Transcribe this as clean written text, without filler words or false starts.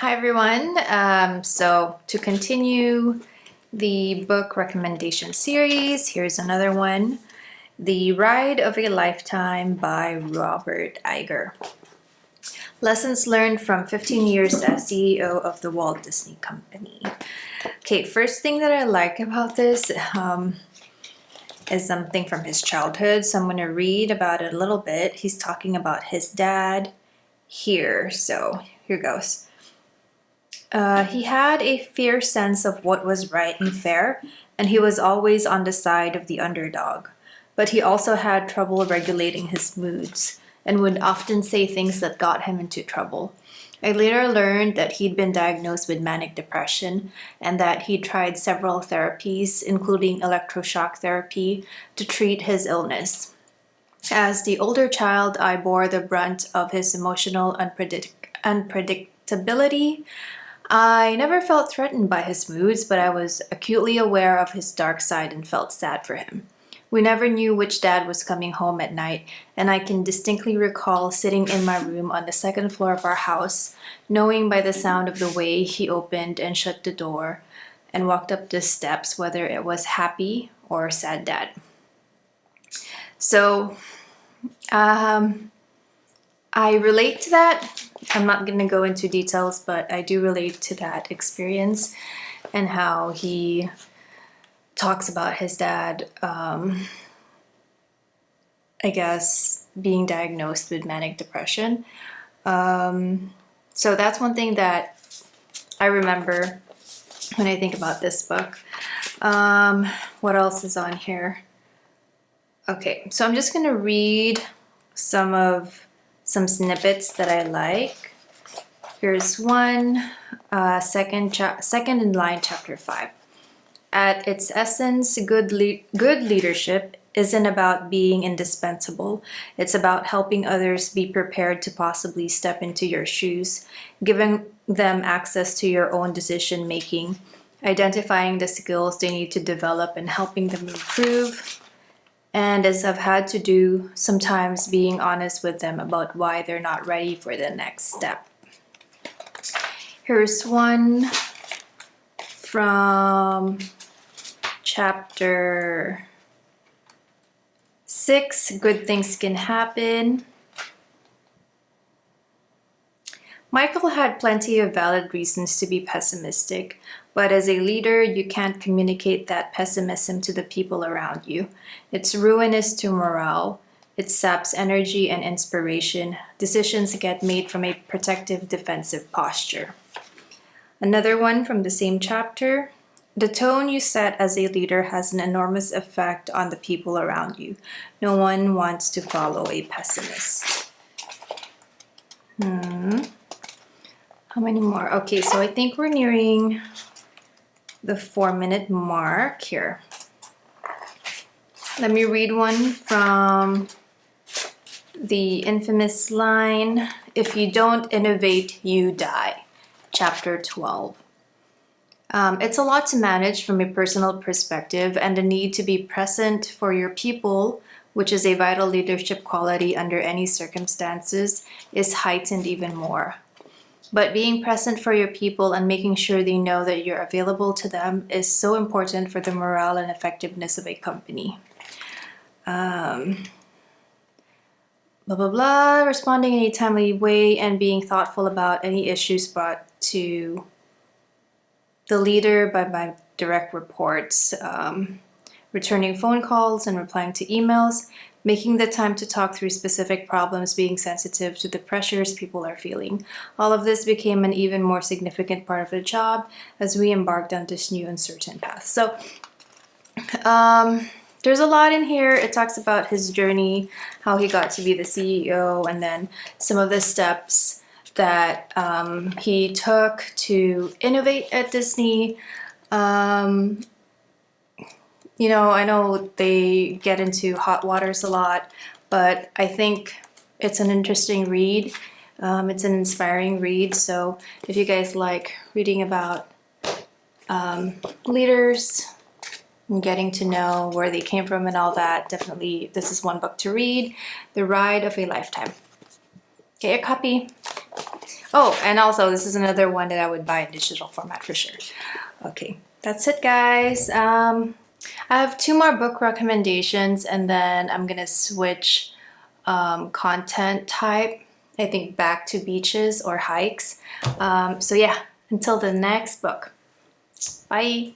Hi everyone. So to continue the book recommendation series, here's another one. The Ride of a Lifetime by Robert Iger. Lessons learned from 15 years as CEO of the Walt Disney Company. Okay, first thing that I like about this is something from his childhood. So I'm going to read about it a little bit. He's talking about his dad here. So here goes. He had a fierce sense of what was right and fair, and he was always on the side of the underdog. But he also had trouble regulating his moods and would often say things that got him into trouble. I later learned that he'd been diagnosed with manic depression and that he'd tried several therapies, including electroshock therapy, to treat his illness. As the older child, I bore the brunt of his emotional unpredictability. I never felt threatened by his moods, but I was acutely aware of his dark side and felt sad for him. We never knew which dad was coming home at night, and I can distinctly recall sitting in my room on the second floor of our house, knowing by the sound of the way he opened and shut the door and walked up the steps whether it was happy or sad dad. So, I relate to that. I'm not going to go into details, but I do relate to that experience and how he talks about his dad, I guess, being diagnosed with manic depression. So that's one thing that I remember when I think about this book. What else is on here? Okay, so I'm just going to read some snippets that I like. Here's one, second in line, chapter 5. At its essence, good leadership isn't about being indispensable. It's about helping others be prepared to possibly step into your shoes, giving them access to your own decision making, identifying the skills they need to develop and helping them improve. And as I've had to do, sometimes being honest with them about why they're not ready for the next step. Here's one from chapter 6, Good Things Can Happen. Michael had plenty of valid reasons to be pessimistic, but as a leader, you can't communicate that pessimism to the people around you. It's ruinous to morale. It saps energy and inspiration. Decisions get made from a protective, defensive posture. Another one from the same chapter. The tone you set as a leader has an enormous effect on the people around you. No one wants to follow a pessimist. How many more? Okay, so I think we're nearing the 4-minute mark here. Let me read one from the infamous line, "If you don't innovate, you die," chapter 12. It's a lot to manage from a personal perspective, and the need to be present for your people, which is a vital leadership quality under any circumstances, is heightened even more. But being present for your people and making sure they know that you're available to them is so important for the morale and effectiveness of a company. Responding in a timely way and being thoughtful about any issues brought to the leader by my direct reports. Returning phone calls and replying to emails, making the time to talk through specific problems, being sensitive to the pressures people are feeling. All of this became an even more significant part of the job as we embarked on this new uncertain path. So there's a lot in here. It talks about his journey, how he got to be the CEO, and then some of the steps that he took to innovate at Disney. You know, I know they get into hot waters a lot, but I think it's an interesting read. It's an inspiring read. So if you guys like reading about leaders and getting to know where they came from and all that, definitely this is one book to read. The Ride of a Lifetime. Get your copy. Oh, and also this is another one that I would buy in digital format for sure. Okay, that's it, guys. I have 2 more book recommendations, and then I'm gonna switch content type. I think back to beaches or hikes. So yeah, until the next book. Bye.